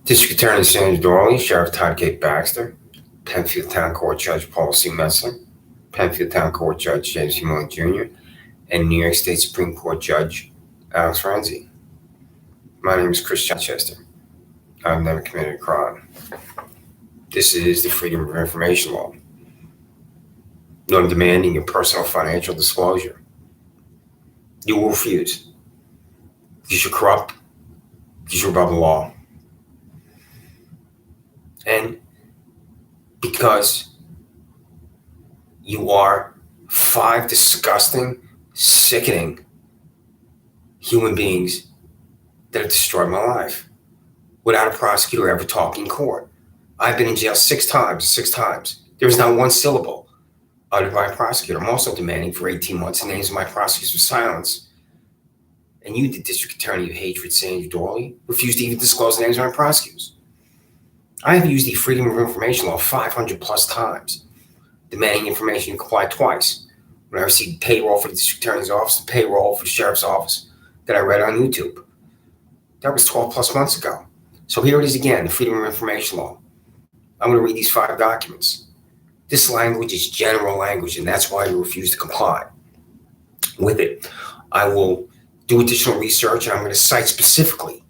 District Attorney Sandra Doorley, Sheriff Todd Baxter, Penfield Town Court Judge Paula Metzler, Penfield Town Court Judge James Mulley Jr., and New York State Supreme Court Judge Renzi. My name is Chris Chester. I've never committed a crime. This is the Freedom of Information Law. No, I'm demanding your personal financial disclosure. You will refuse. Because you're corrupt. Because you're above the law. And because you are 5 disgusting, sickening human beings that have destroyed my life without a prosecutor ever talking in court. I've been in jail 6 times. There is not one syllable uttered by a prosecutor. I'm also demanding for 18 months the names of my prosecutors for silence. And you, the district attorney of hatred, Sandra Doorley, refused to even disclose the names of my prosecutors. I have used the Freedom of Information Law 500 plus times, demanding information and complied twice. When I received payroll for the district attorney's office and payroll for the sheriff's office that I read on YouTube. That was 12 plus months ago. So here it is again, the Freedom of Information Law. I'm going to read these 5 documents. This language is general language, and that's why you refuse to comply with it. I will do additional research, and I'm going to cite specifically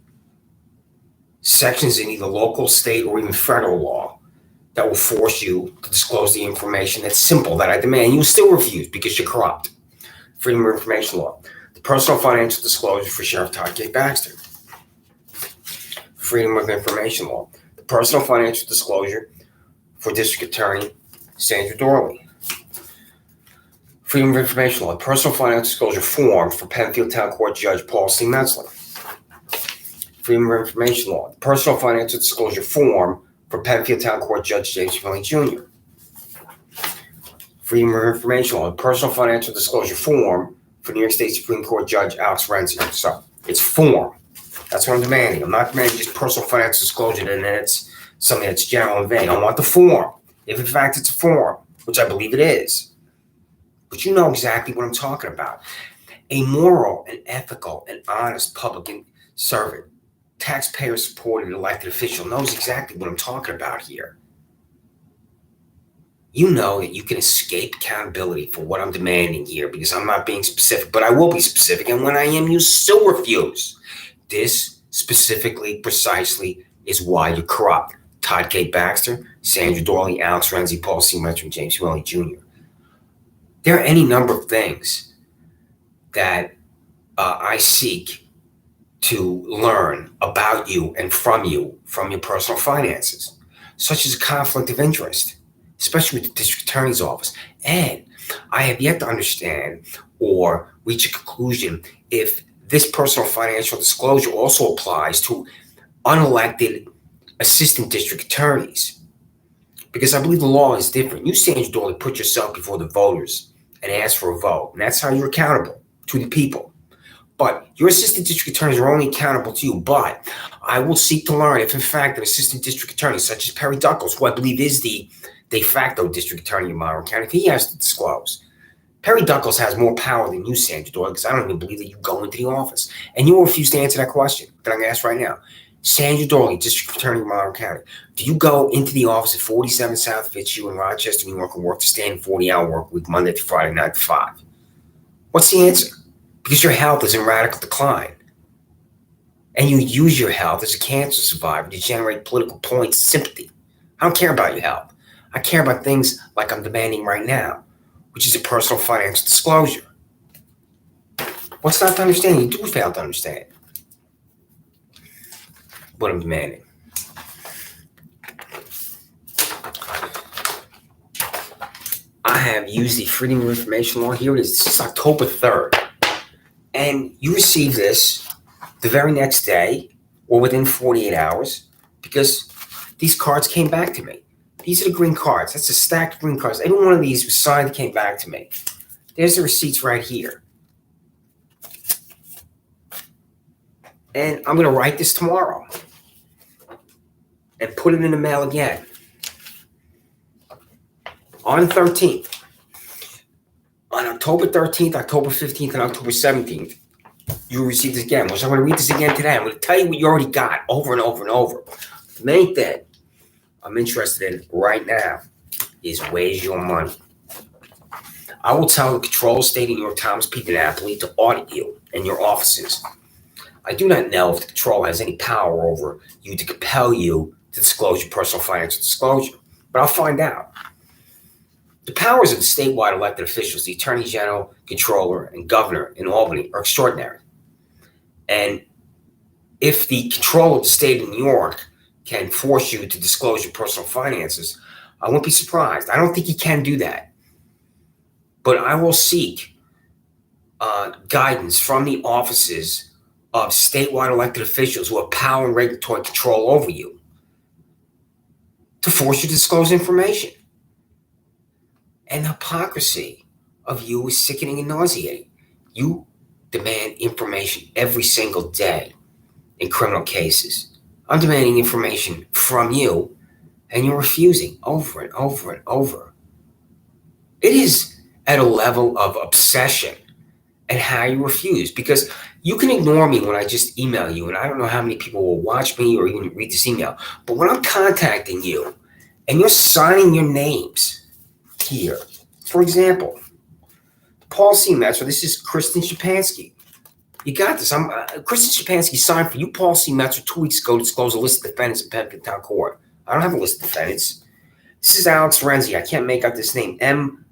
sections in either local, state, or even federal law that will force you to disclose the information that's simple that I demand. You'll still refuse because you're corrupt. Freedom of Information Law. The personal financial disclosure for Sheriff Todd Baxter. Freedom of Information Law. The personal financial disclosure for District Attorney Sandra Doorley. Freedom of Information Law. The personal financial disclosure form for Penfield Town Court Judge Paula Metzler. Freedom of Information Law. The personal financial disclosure form for Penfield Town Court Judge James Mulley Jr. Freedom of Information Law. The personal financial disclosure form for New York State Supreme Court Judge Renzi. So it's form. That's what I'm demanding. I'm not demanding just personal financial disclosure and then it's something that's general and vague. I want the form. If in fact it's a form, which I believe it is. But you know exactly what I'm talking about. A moral and ethical and honest public servant, taxpayer-supported elected official knows exactly what I'm talking about here. You know that you can escape accountability for what I'm demanding here because I'm not being specific, but I will be specific. And when I am, you still refuse. This specifically, precisely, is why you're corrupt. Todd Baxter, Sandra Doorley, Renzi, Paula Metzler, and James Mulley Jr. There are any number of things that I seek to learn about you and from your personal finances, such as a conflict of interest, especially with the district attorney's office. And I have yet to understand or reach a conclusion if this personal financial disclosure also applies to unelected assistant district attorneys. Because I believe the law is different. You, Sandra Doorley, put yourself before the voters and ask for a vote. And that's how you're accountable to the people. But your assistant district attorneys are only accountable to you. But I will seek to learn if, in fact, an assistant district attorney, such as Perry Duckles, who I believe is the de facto district attorney of Monroe County, if he has to disclose. Perry Duckles has more power than you, Sandra Doorley, because I don't even believe that you go into the office. And you will refuse to answer that question that I'm going to ask right now. Sandra Doorley, district attorney of Monroe County, do you go into the office at 47 South Fitzhugh in Rochester, New York, and work the standard 40-hour work week, Monday to Friday, 9 to 5? What's the answer? Because your health is in radical decline. And you use your health as a cancer survivor to generate political points, sympathy. I don't care about your health. I care about things like I'm demanding right now, which is a personal financial disclosure. What's not to understand? You do fail to understand what I'm demanding. I have used the Freedom of Information Law. Here it is. This is October 3rd. And you receive this the very next day or within 48 hours because these cards came back to me. These are the green cards. That's a stack of green cards. Every one of these was signed and came back to me. There's the receipts right here. And I'm going to write this tomorrow and put it in the mail again. On the 13th. On October 13th, October 15th, and October 17th, you'll receive this again. Which I'm going to read this again today. I'm going to tell you what you already got over and over and over. The main thing I'm interested in right now is where's your money? I will tell the control state of New York Times P. Napoli to audit you and your offices. I do not know if the control has any power over you to compel you to disclose your personal financial disclosure, but I'll find out. The powers of the statewide elected officials, the Attorney General, Controller, and Governor in Albany are extraordinary. And if the control of the state of New York can force you to disclose your personal finances, I won't be surprised. I don't think he can do that. But I will seek guidance from the offices of statewide elected officials who have power and regulatory control over you to force you to disclose information. And the hypocrisy of you is sickening and nauseating. You demand information every single day in criminal cases. I'm demanding information from you, and you're refusing over and over and over. It is at a level of obsession and how you refuse, because you can ignore me when I just email you, and I don't know how many people will watch me or even read this email, but when I'm contacting you and you're signing your names here, for example, Paul C. Metzler, this is Kristen Shapansky. You got this. Kristen Shapansky signed for you, Paul C. Metzler, 2 weeks ago to disclose a list of defendants in Penfield Town Court. I don't have a list of defendants. This is Alex Renzi. I can't make out this name. M.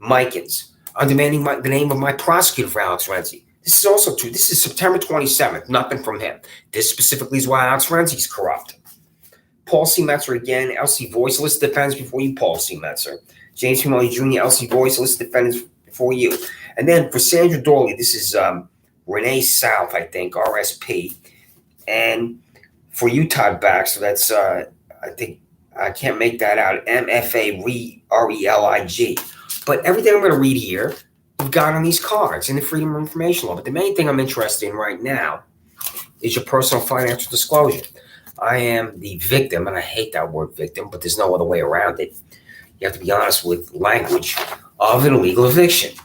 Mikens. I'm demanding the name of my prosecutor for Alex Renzi. This is also true. This is September 27th. Nothing from him. This specifically is why Alex Renzi is corrupt. Paul C. Metzler again. LC Voice, list of defendants before you, Paul C. Metzler. James P. Mulley Jr., LC Voice, list of defendants before you. And then for Sandra Doorley, this is Renee South, I think, RSP. And for you, Todd Baxter, that's, I think, I can't make that out, MFA RELIG. But everything I'm going to read here, you've got on these cards in the Freedom of Information Law. But the main thing I'm interested in right now is your personal financial disclosure. I am the victim, and I hate that word victim, but there's no other way around it. You have to be honest with language of an illegal eviction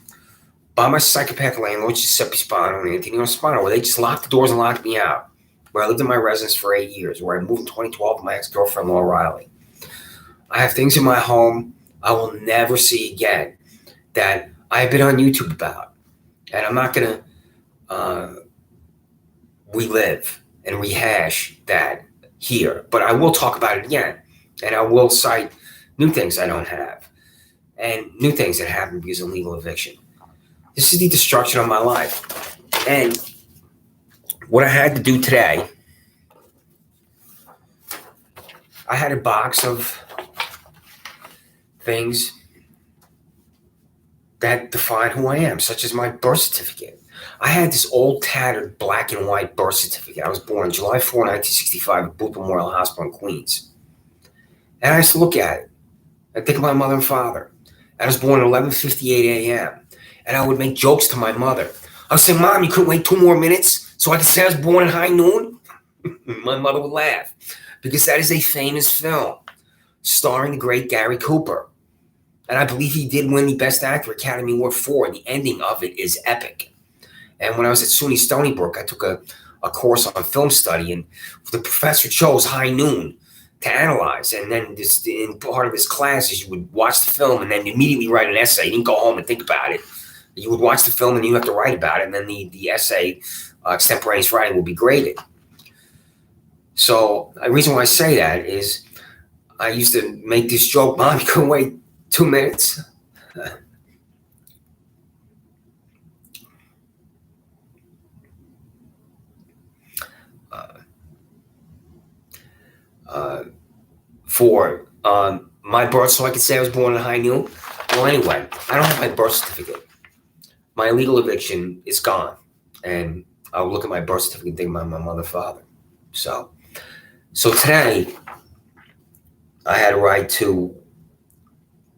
by my psychopath landlord, Giuseppe Spano and Antonio Spano, where they just locked the doors and locked me out, where I lived in my residence for 8 years, where I moved in 2012 with my ex-girlfriend, Laura Riley. I have things in my home I will never see again that I've been on YouTube about. And I'm not going to relive and rehash that here, but I will talk about it again. And I will cite new things I don't have and new things that happened because of legal eviction. This is the destruction of my life. And what I had to do today, I had a box of things that define who I am, such as my birth certificate. I had this old, tattered, black and white birth certificate. I was born July 4, 1965 at Booth Memorial Hospital in Queens. And I used to look at it and think of my mother and father. I was born at 11:58 a.m. And I would make jokes to my mother. I would say, Mom, you couldn't wait 2 more minutes so I could say I was born at high noon? My mother would laugh, because that is a famous film starring the great Gary Cooper. And I believe he did win the Best Actor Academy Award for it. The ending of it is epic. And when I was at SUNY Stony Brook, I took a course on film study, and the professor chose High Noon to analyze. And then in part of this class is you would watch the film and then immediately write an essay. You didn't go home and think about it. You would watch the film and you have to write about it. And then the essay, extemporaneous writing, will be graded. So the reason why I say that is I used to make this joke, Mom, you couldn't wait 2 minutes. For my birth, so I could say I was born at high noon. Well, anyway, I don't have my birth certificate. My illegal eviction is gone. And I'll look at my birth certificate and think about my mother and father. So today, I had to write to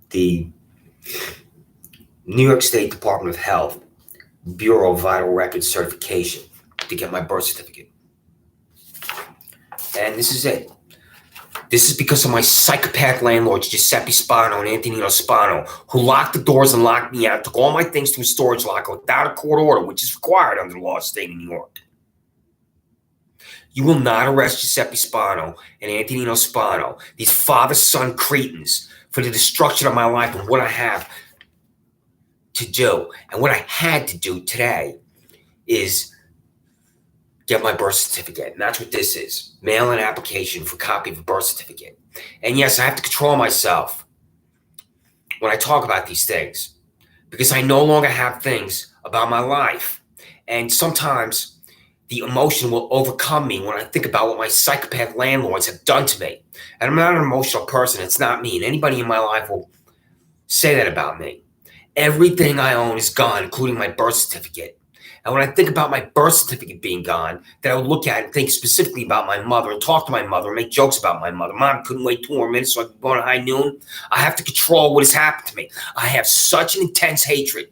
the New York State Department of Health Bureau of Vital Records Certification to get my birth certificate. And this is it. This is because of my psychopath landlords, Giuseppe Spano and Antonino Spano, who locked the doors and locked me out, took all my things to a storage locker without a court order, which is required under the law of the state of New York. You will not arrest Giuseppe Spano and Antonino Spano, these father-son cretins, for the destruction of my life and what I have to do. And what I had to do today is get my birth certificate. And that's what this is. Mail an application for a copy of a birth certificate. And yes, I have to control myself when I talk about these things, because I no longer have things about my life. And sometimes the emotion will overcome me when I think about what my psychopath landlords have done to me. And I'm not an emotional person. It's not me. And anybody in my life will say that about me. Everything I own is gone, including my birth certificate. And when I think about my birth certificate being gone, then I would look at it and think specifically about my mother and talk to my mother and make jokes about my mother. Mom couldn't wait 2 more minutes so I could go on high noon. I have to control what has happened to me. I have such an intense hatred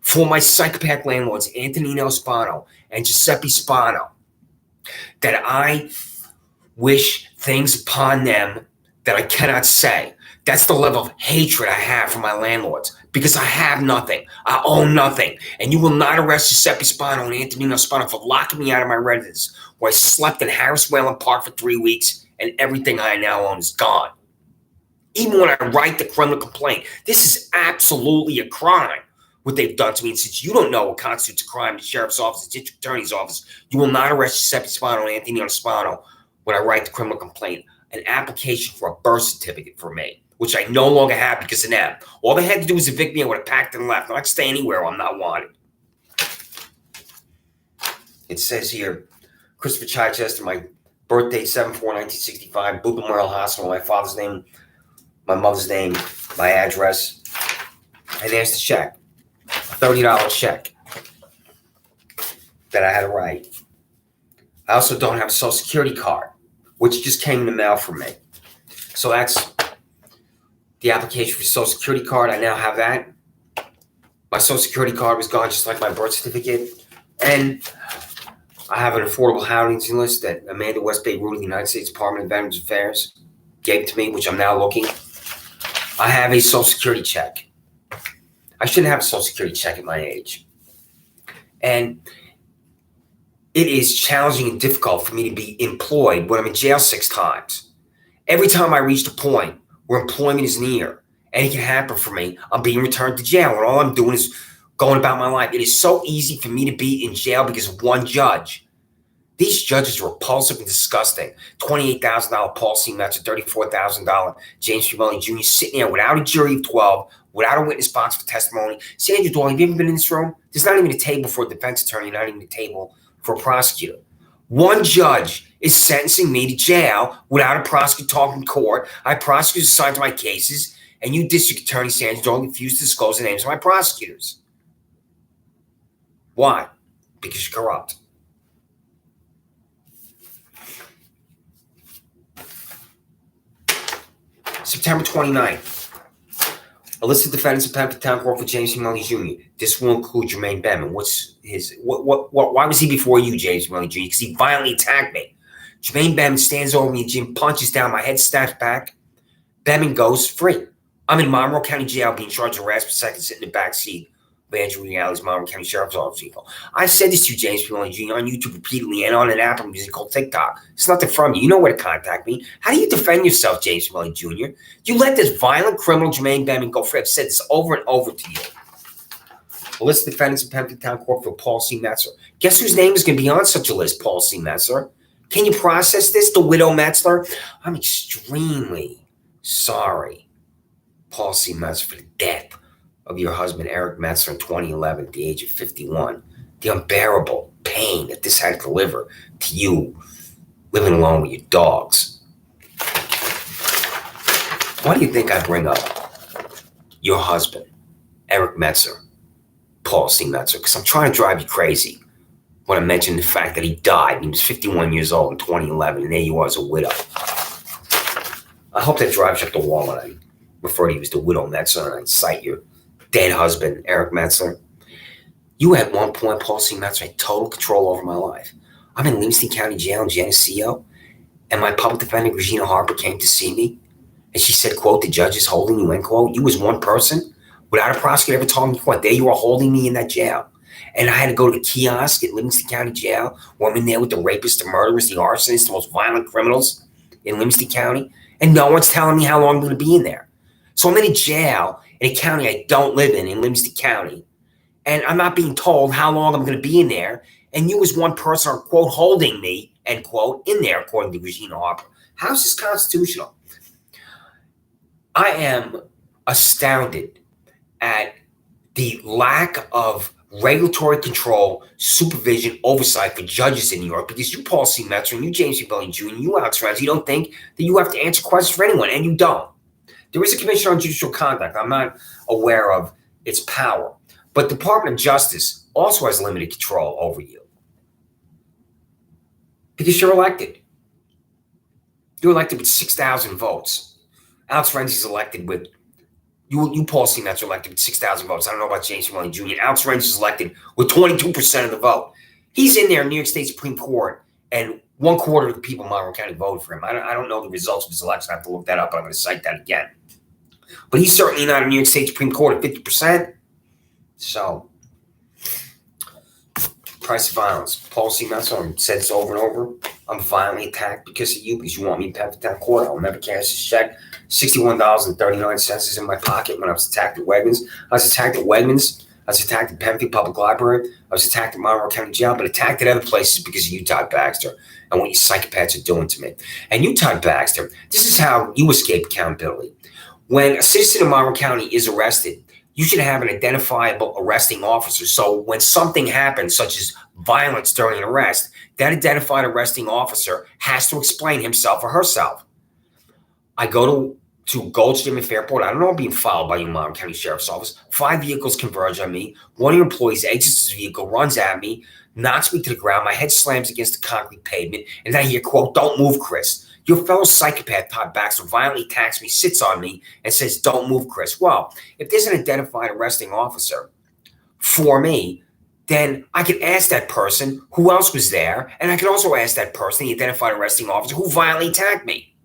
for my psychopath landlords, Antonino Spano and Giuseppe Spano, that I wish things upon them that I cannot say. That's the level of hatred I have for my landlords, because I have nothing. I own nothing. And you will not arrest Giuseppe Spano and Antonino Spano for locking me out of my residence, where I slept in Harris Whalen Park for 3 weeks and everything I now own is gone. Even when I write the criminal complaint, this is absolutely a crime, what they've done to me. And since you don't know what constitutes a crime, the sheriff's office, the district attorney's office, you will not arrest Giuseppe Spano and Antonino Spano when I write the criminal complaint. An application for a birth certificate for me, which I no longer have because of them. All they had to do was evict me. I would have packed and left. I'm not stay anywhere where I'm not wanted. It says here, Christopher Chichester, my birthday, 7/4/1965, Boop Memorial Hospital, my father's name, my mother's name, my address. And there's the check, a $30 check that I had to write. I also don't have a Social Security card, which just came in the mail for me. So that's the application for Social Security card. I now have that. My Social Security card was gone just like my birth certificate. And I have an affordable housing list that Amanda West Beirut of the United States Department of Veterans Affairs gave to me, which I'm now looking. I have a Social Security check. I shouldn't have a Social Security check at my age. And it is challenging and difficult for me to be employed when I'm in jail 6 times. Every time I reach the point where employment is near, anything can happen for me, I'm being returned to jail, and all I'm doing is going about my life. It is so easy for me to be in jail because of one judge. These judges are repulsive and disgusting. $28,000 Paul C. Metzler, $34,000 James P. Mulley Jr. sitting there without a jury of 12, without a witness box for testimony. Sandra, Doorley, have you ever been in this room? There's not even a table for a defense attorney, not even a table for a prosecutor. One judge is sentencing me to jail without a prosecutor talking in court. I have prosecutors assigned to my cases, and you, District Attorney Sandra Doorley, refuse to disclose the names of my prosecutors. Why? Because you're corrupt. September 29th. A list of defendants in Penn Town Court for James P. Mulley Jr. This will include Jermaine Bettman. Why was he before you, James P. Mulley Jr.? Because he violently attacked me. Jermaine Bettman stands over me, Jim punches down, my head snaps back. Bettman goes free. I'm in Monroe County Jail being charged with harassment seconds, sitting in the back seat of Andrew Reality's Monroe County Sheriff's Office vehicle. I've said this to you, James P. Mulley Jr., on YouTube repeatedly and on an app I'm using called TikTok. It's nothing from you. You know where to contact me. How do you defend yourself, James P. Mulley Jr.? You let this violent criminal Jermaine Bettman go free. I've said this over and over to you. A list of defendants in Penn Town Court for Paul C. Metzler. Guess whose name is going to be on such a list, Paul C. Metzler? Can you process this, the widow Metzler? I'm extremely sorry, Paul C. Metzler, for the death of your husband, Eric Metzler, in 2011 at the age of 51. The unbearable pain that this had to deliver to you living alone with your dogs. Why do you think I bring up your husband, Eric Metzler, Paul C. Metzler? Because I'm trying to drive you crazy when I mention the fact that he died and he was 51 years old in 2011, and there you are as a widow. I hope that drives you up the wall when I refer to you as the widow Metzler and I cite your dead husband, Eric Metzler. You at one point, Paul C. Metzler, had total control over my life. I'm in Livingston County Jail in Geneseo, and my public defender, Regina Harper, came to see me, and she said, quote, the judge is holding you, end quote. You as one person, without a prosecutor ever told me, what, there you are holding me in that jail. And I had to go to the kiosk at Livingston County Jail, where I'm in there with the rapists, the murderers, the arsonists, the most violent criminals in Livingston County. And no one's telling me how long I'm going to be in there. So I'm in a jail in a county I don't live in Livingston County. And I'm not being told how long I'm going to be in there. And you as one person are, quote, holding me, end quote, in there, according to Regina Harper. How is this constitutional? I am astounded at the lack of regulatory control, supervision, oversight for judges in New York, because you, Paul C. Metzler, and you, James C. Mulley Jr., you, Alex Renzi, you don't think that you have to answer questions for anyone, and you don't. There is a Commission on Judicial Conduct. I'm not aware of its power. But the Department of Justice also has limited control over you because you're elected. You're elected with 6,000 votes. Alex Renzi's elected with, you Paul C. Metzler, elected with 6,000 votes. I don't know about James C. Mulley Jr. Alex Renzi's elected with 22% of the vote. He's in there in New York State Supreme Court, and 1/4 of the people in Monroe County voted for him. I don't know the results of his election. I have to look that up. I'm going to cite that again. But he's certainly not in New York State Supreme Court at 50%. So, price of violence. Paul C. Metzler, I've said this over and over. I'm violently attacked because of you, because you want me to pay for that court. I'll never cash this check. $61.39 is in my pocket when I was attacked at Wegmans. I was attacked at Wegmans. I was attacked at Penfield Public Library. I was attacked at Monroe County Jail, but attacked at other places because of you, Todd Baxter, and what you psychopaths are doing to me. And you, Todd Baxter, this is how you escape accountability. When a citizen of Monroe County is arrested, you should have an identifiable arresting officer. So when something happens, such as violence during an arrest, that identified arresting officer has to explain himself or herself. I go to Gold's Gym and Fairport. I don't know I'm being followed by your Monroe County Sheriff's Office. 5 vehicles converge on me. One of your employees exits his vehicle, runs at me, knocks me to the ground. My head slams against the concrete pavement. And I hear, quote, "Don't move, Chris." Your fellow psychopath, Todd Baxter, violently attacks me, sits on me, and says, "Don't move, Chris." Well, if there's an identified arresting officer for me, then I can ask that person who else was there, and I can also ask that person, the identified arresting officer, who violently attacked me.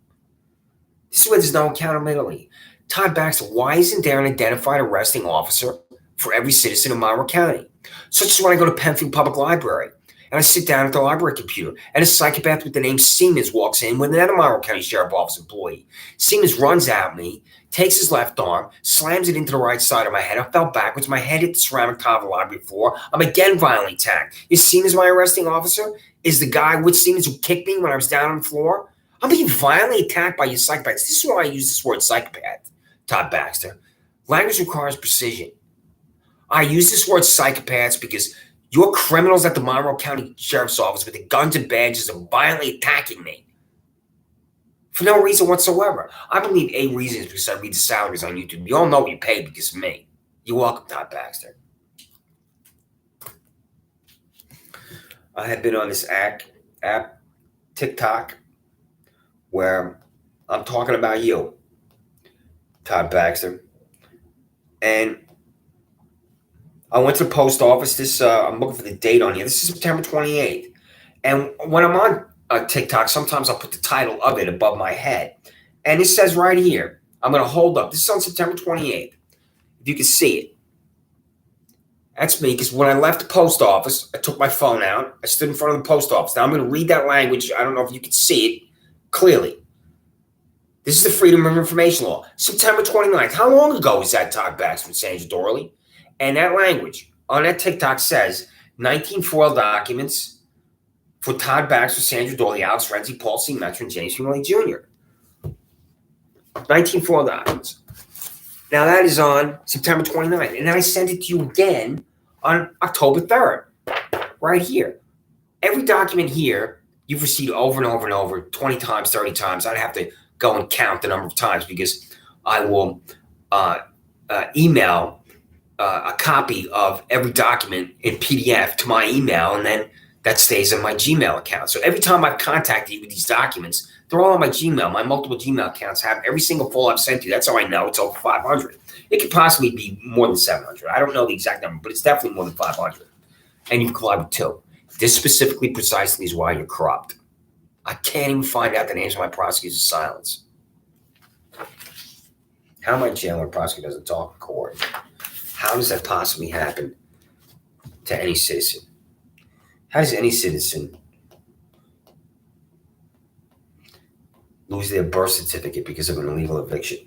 This is where there's no accountability. Todd Baxter, why isn't there an identified arresting officer for every citizen of Monroe County? Such as when I go to Penfield Public Library, and I sit down at the library computer, and a psychopath with the name Siemens walks in with another Monroe County Sheriff's Office employee. Siemens runs at me, takes his left arm, slams it into the right side of my head. I fell backwards. My head hit the ceramic tile of the library floor. I'm again violently attacked. Is Siemens my arresting officer? Is the guy with Siemens who kicked me when I was down on the floor? I'm being violently attacked by your psychopaths. This is why I use this word psychopath, Todd Baxter. Language requires precision. I use this word psychopaths because your criminals at the Monroe County Sheriff's Office with the guns and badges are violently attacking me for no reason whatsoever. I believe a reason is because I read the salaries on YouTube. You all know you pay because of me. You're welcome, Todd Baxter. I have been on this app, TikTok, where I'm talking about you, Todd Baxter. And I went to the post office. I'm looking for the date on here. This is September 28th. And when I'm on TikTok, sometimes I'll put the title of it above my head. And it says right here, I'm going to hold up. This is on September 28th. If you can see it. That's me, because when I left the post office, I took my phone out. I stood in front of the post office. Now I'm going to read that language. I don't know if you can see it clearly. This is the Freedom of Information Law. September 29th. How long ago was that, Todd Baxter and Sandra Doorley? And that language on that TikTok says 19 foil documents for Todd Baxter, Sandra Doorley, Alex Renzi, Paul C. Metzler, and James C. Mulley Jr. 19 foil documents. Now that is on September 29th. And then I sent it to you again on October 3rd. Right here. Every document here you've received over and over and over, 20 times, 30 times. I'd have to go and count the number of times because I will email a copy of every document in PDF to my email, and then that stays in my Gmail account. So every time I've contacted you with these documents, they're all on my Gmail. My multiple Gmail accounts have every single file I've sent you. That's how I know it's over 500. It could possibly be more than 700. I don't know the exact number, but it's definitely more than 500. And you've collided with 2. This specifically, precisely, is why you're corrupt. I can't even find out the names of my prosecutors' silence. How my jailer prosecutor doesn't talk in court? How does that possibly happen? to any citizen. How does any citizen lose their birth certificate because of an illegal eviction?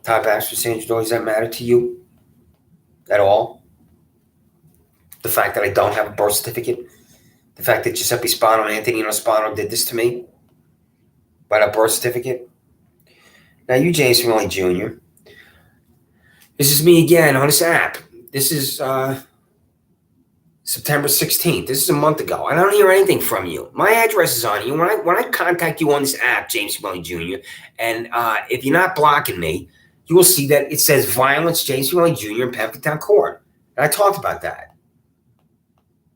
Todd, Baxter, Sandra, does that matter to you at all? The fact that I don't have a birth certificate? The fact that Giuseppe Spano and Antonino Spano did this to me by that birth certificate? Now, you, James Mulley Jr., this is me again on this app. This is September 16th. This is a month ago. I don't hear anything from you. My address is on you. When I contact you on this app, James Mulley Jr., and if you're not blocking me, you will see that it says violence, James Mulley Jr. in Penfield Court. And I talked about that.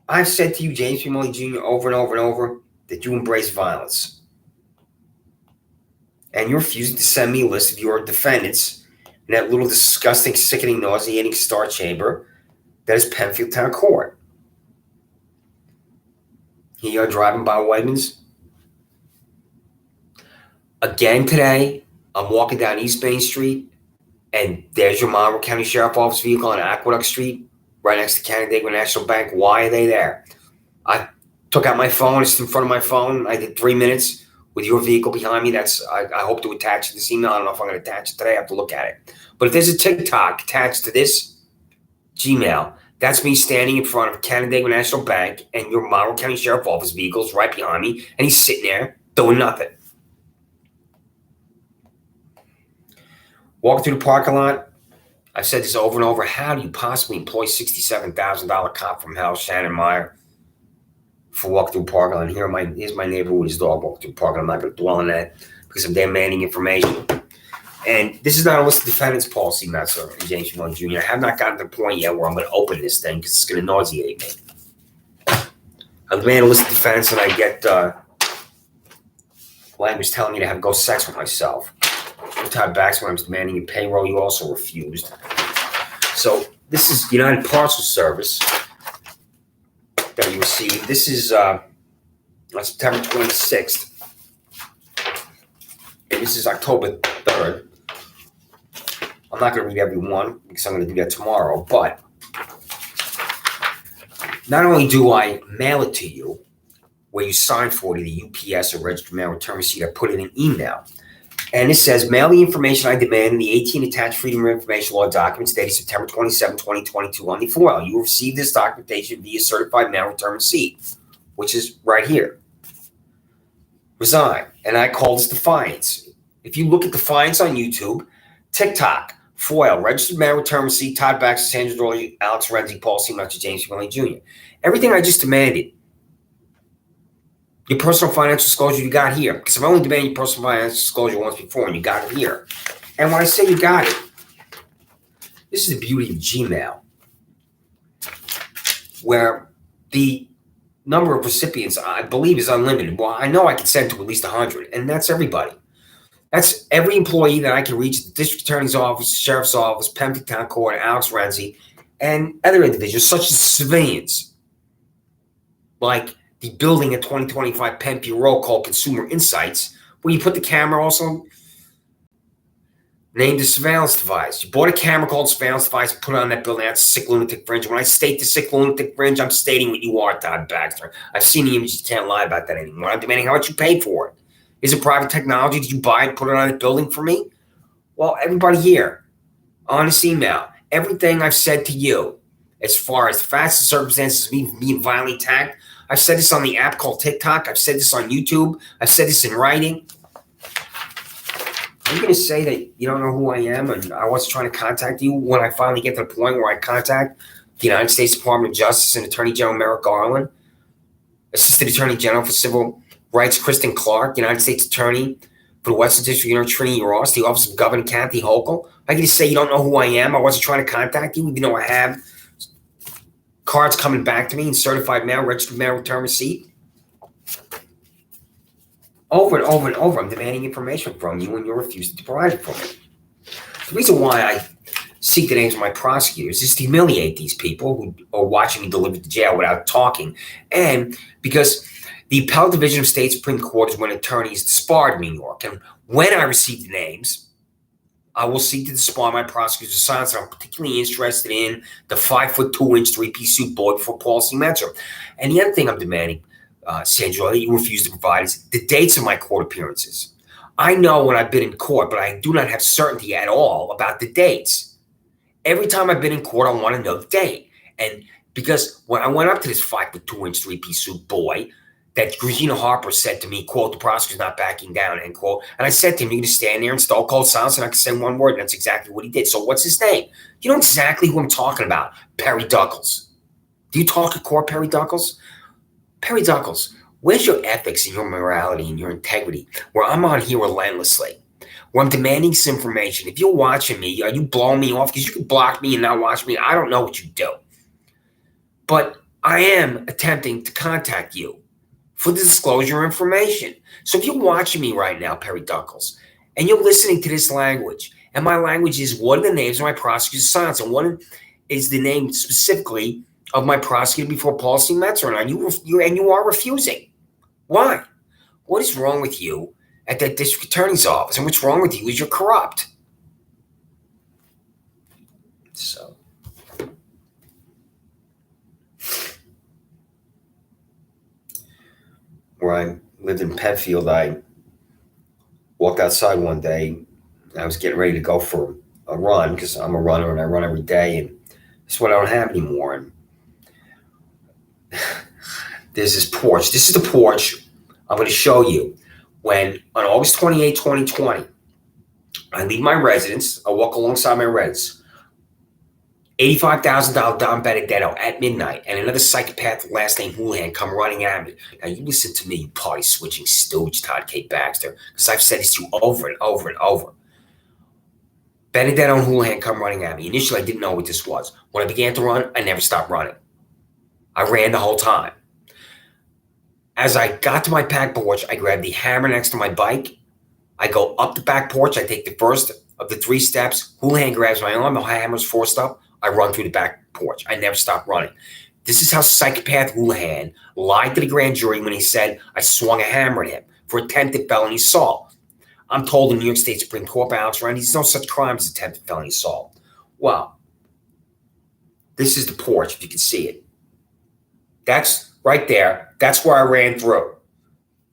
I've said to you, James Mulley Jr., over and over and over, that you embrace violence. And you're refusing to send me a list of your defendants in that little disgusting, sickening, nauseating star chamber that is Penfield Town Court. Here you are driving by Wegmans. Again today, I'm walking down East Main Street, and there's your Monroe County Sheriff Office vehicle on Aqueduct Street, right next to Canandaigua National Bank. Why are they there? I took out my phone. It's in front of my phone. I did 3 minutes with your vehicle behind me. I hope to attach this email. I don't know if I'm going to attach it today. I have to look at it. But if there's a TikTok attached to this Gmail, that's me standing in front of Canandaigua National Bank, and your Monroe County Sheriff Office vehicle is right behind me, and he's sitting there doing nothing. Walking through the parking lot, I've said this over and over. How do you possibly employ $67,000 cop from hell, Shannon Meyer, for walking through the parking lot? And here's my neighbor with his dog walking through the parking lot. I'm not going to dwell on that because I'm demanding information. And this is not a list of defendants, Paul C. Metzler and James Mulley Jr. I have not gotten to the point yet where I'm going to open this thing because it's going to nauseate me. I demand a list of defendants, and I get language telling me to have go sex with myself. Todd, Baxter, when I was demanding your payroll, you also refused. So this is United Parcel Service that you received. This is on September 26th. And this is October 3rd. I'm not going to read every one because I'm going to do that tomorrow. But not only do I mail it to you, where you sign for it, the UPS or registered mail return receipt, I put it in email. And it says, mail the information I demand in the 18 attached Freedom of Information Law documents dated September 27, 2022 on the foil. You will receive this documentation via certified mail return receipt, which is right here. Resign. And I call this defiance. If you look at defiance on YouTube, TikTok, foil, registered mail return receipt, Todd, Baxter, Sandra, Doorley, Alex, Renzi, Paula, C. Metzler, James Mulley Jr. Everything I just demanded. Your personal financial disclosure you got here. Because I've only demanded your personal financial disclosure once before, and you got it here. And when I say you got it, this is the beauty of Gmail, where the number of recipients, I believe, is unlimited. Well, I know I can send to at least 100, and that's everybody. That's every employee that I can reach at the district attorney's office, sheriff's office, Penfield Town Court, Alex Renzi, and other individuals, such as civilians, like the building at 2025 Penn Bureau called Consumer Insights, where you put the camera also named the surveillance device. You bought a camera called surveillance device, put it on that building. That's sick lunatic fringe. When I state the sick lunatic fringe, I'm stating what you are, Todd Baxter. I've seen the images. You can't lie about that anymore. I'm demanding how much you paid for it. Is it private technology? Did you buy it, put it on a building for me? Well, everybody here, on this email, everything I've said to you, as far as the facts and circumstances of me being violently attacked, I've said this on the app called TikTok. I've said this on YouTube. I've said this in writing. Are you going to say that you don't know who I am and I was trying to contact you when I finally get to the point where I contact the United States Department of Justice and Attorney General Merrick Garland, Assistant Attorney General for Civil Rights Kristen Clark, United States Attorney for the Western District, Trinity Ross, the Office of Governor Kathy Hochul? I can just say you don't know who I am. I wasn't trying to contact you, even though I have cards coming back to me in certified mail, registered mail return receipt. Over and over and over, I'm demanding information from you and you're refusing to provide it for me. The reason why I seek the names of my prosecutors is to humiliate these people who are watching me delivered to jail without talking. And because the Appellate Division of State Supreme Court is when attorneys disbarred in New York. And when I received the names I will seek to display my prosecutor's silence. I'm particularly interested in the 5'2" three-piece suit boy before Paula Metzler. And the other thing I'm demanding, Sandra, that you refuse to provide is the dates of my court appearances. I know when I've been in court, but I do not have certainty at all about the dates. Every time I've been in court, I want to know the date. And because when I went up to this 5'2" three-piece suit boy, that Regina Harper said to me, quote, the prosecutor's not backing down, end quote. And I said to him, you're going to stand there and stone cold silence and I can say one word. And that's exactly what he did. So what's his name? You know exactly who I'm talking about. Perry Duckles. Do you talk at court, Perry Duckles? Perry Duckles, where's your ethics and your morality and your integrity? Where I'm on here relentlessly, where I'm demanding some information. If you're watching me, are you blowing me off? Because you can block me and not watch me. I don't know what you do. But I am attempting to contact you for the disclosure of information. So if you're watching me right now, Perry Duckles, and you're listening to this language, and my language is what are the names of my prosecutor's silence, and what is the name specifically of my prosecutor before Paula Metzler, and you are refusing. Why? What is wrong with you at that district attorney's office? And what's wrong with you is you're corrupt. So. Where I lived in Penfield, I walked outside one day. I was getting ready to go for a run because I'm a runner and I run every day, and that's what I don't have anymore. And there's this porch. This is the porch I'm going to show you. When on August 28, 2020, I leave my residence. I walk alongside my residence. $85,000 Don Benedetto at midnight, and another psychopath last name Houlihan come running at me. Now you listen to me, you party switching stooge, Todd K. Baxter, because I've said this to you over and over and over. Benedetto and Houlihan come running at me. Initially, I didn't know what this was. When I began to run, I never stopped running. I ran the whole time. As I got to my back porch, I grabbed the hammer next to my bike. I go up the back porch. I take the first of the 3 steps. Houlihan grabs my arm. The hammer's forced up. I run through the back porch. I never stop running. This is how psychopath Houlihan lied to the grand jury when he said I swung a hammer at him for attempted felony assault. I'm told in New York State Supreme Court balance around, there's no such crime as attempted felony assault. Well, this is the porch, if you can see it. That's right there. That's where I ran through.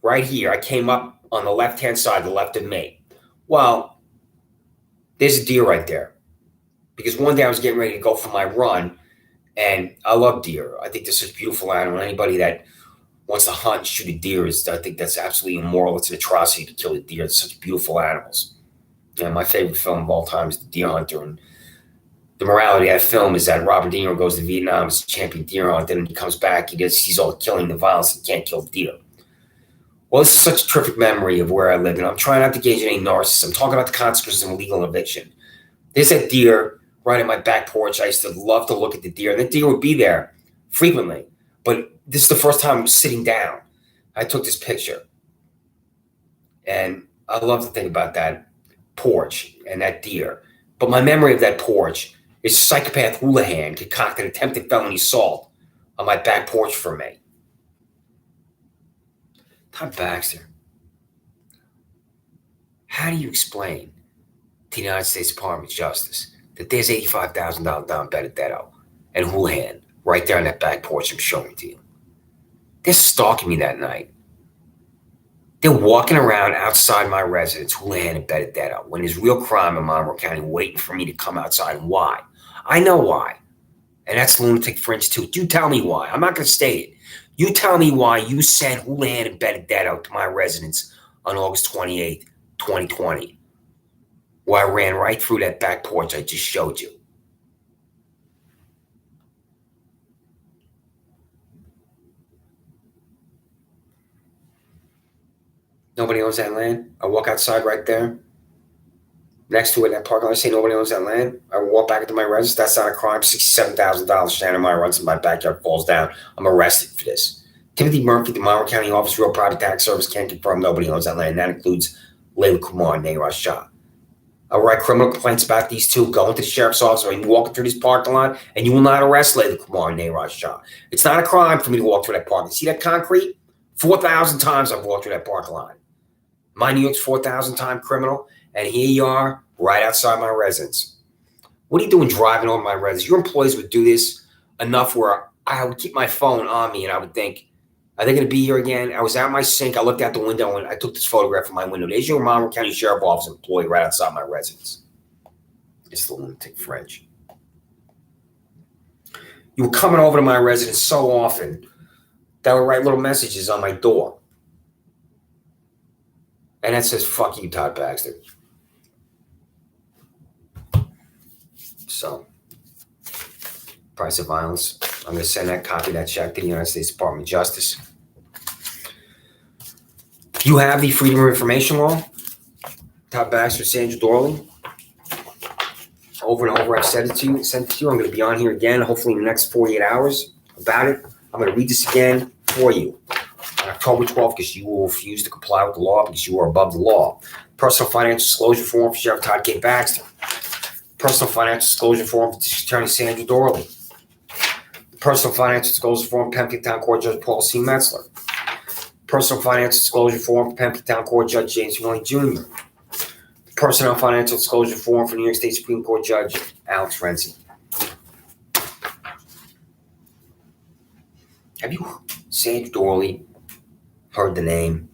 Right here. I came up on the left-hand side, the left of me. Well, there's a deer right there. Because one day I was getting ready to go for my run, and I love deer. I think they're such a beautiful animal. Anybody that wants to hunt and shoot a deer I think that's absolutely immoral. It's an atrocity to kill a deer. They're such beautiful animals. And my favorite film of all time is The Deer Hunter. And the morality of that film is that Robert De Niro goes to Vietnam as a champion deer hunter, and he comes back, he's all killing the violence, and can't kill deer. Well, this is such a terrific memory of where I live, and I'm trying not to engage in any narcissism. I'm talking about the consequences of illegal eviction. There's that deer right at my back porch. I used to love to look at the deer, and the deer would be there frequently. But this is the first time I was sitting down. I took this picture. And I love to think about that porch and that deer. But my memory of that porch is psychopath Houlihan concocted attempted felony assault on my back porch for me. Todd Baxter, how do you explain to the United States Department of Justice that there's $85,000 Don Benedetto and Houlihan right there on that back porch I'm showing to you? They're stalking me that night. They're walking around outside my residence, Houlihan and Benedetto, when there's real crime in Monroe County waiting for me to come outside. And why? I know why. And that's lunatic fringe too. You tell me why. I'm not going to state it. You tell me why you sent Houlihan and Benedetto to my residence on August 28th, 2020. Where I ran right through that back porch I just showed you. Nobody owns that land. I walk outside right there. Next to it in that parking lot, I say nobody owns that land. I walk back into my residence. That's not a crime. $67,000. Shannon Meyer runs in my backyard, falls down. I'm arrested for this. Timothy Murphy, the Monroe County Office of Real Property Tax Service, can't confirm nobody owns that land. That includes Layla Kumar and Neeraj Shah. I'll write criminal complaints about these two. Go into the sheriff's office or you walking through this parking lot, and you will not arrest Layla Kumar and Neeraj Shah. It's not a crime for me to walk through that parking lot. See that concrete? 4,000 times I've walked through that parking lot. My New York's 4,000 time criminal, and here you are right outside my residence. What are you doing driving over my residence? Your employees would do this enough where I would keep my phone on me and I would think, are they going to be here again? I was out my sink. I looked out the window and I took this photograph from my window. There's your Monroe County Sheriff Office employee right outside my residence. It's the lunatic French. You were coming over to my residence so often that I would write little messages on my door. And that says, fuck you, Todd Baxter. So, price of violence. I'm going to send that copy of that check to the United States Department of Justice. You have the Freedom of Information Law. Todd Baxter, Sandra, Doorley. Over and over, I've sent it to you. I'm going to be on here again, hopefully in the next 48 hours about it. I'm going to read this again for you. On October 12th, because you will refuse to comply with the law because you are above the law. Personal financial disclosure form for Sheriff Todd K. Baxter. Personal financial disclosure form for District Attorney Sandra Doorley. Personal financial disclosure form for Pembroke Town Court Judge Paula C. Metzler. Personal financial disclosure form for Pembroke Town Court Judge James Mulley Jr. Personal financial disclosure form for New York State Supreme Court Judge Alex Renzi. Have you, Sandra Doorley, heard the name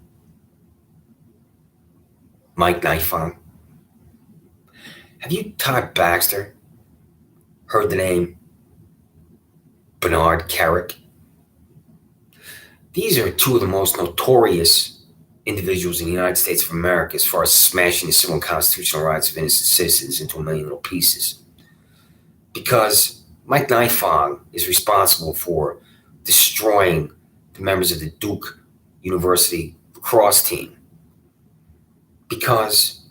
Mike Knifon? Have you, Todd Baxter, heard the name Bernard Carrick? These are two of the most notorious individuals in the United States of America as far as smashing the civil and constitutional rights of innocent citizens into a million little pieces. Because Mike Knifon is responsible for destroying the members of the Duke University lacrosse team because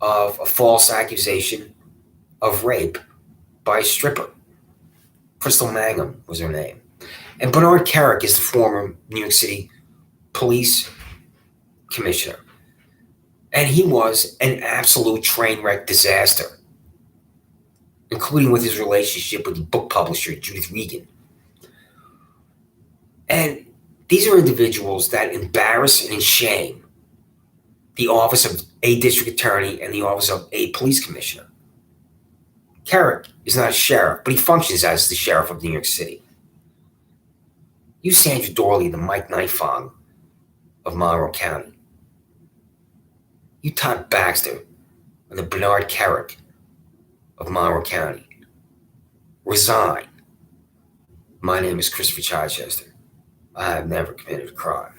of a false accusation of rape by a stripper. Crystal Mangum was her name. And Bernard Carrick is the former New York City police commissioner. And he was an absolute train wreck disaster, including with his relationship with the book publisher, Judith Regan. And these are individuals that embarrass and shame the office of a district attorney and the office of a police commissioner. Carrick is not a sheriff, but he functions as the sheriff of New York City. You, Sandra Doorley, the Mike Knifon of Monroe County. You, Todd Baxter, and the Bernard Carrick of Monroe County. Resign. My name is Christopher Chichester. I have never committed a crime.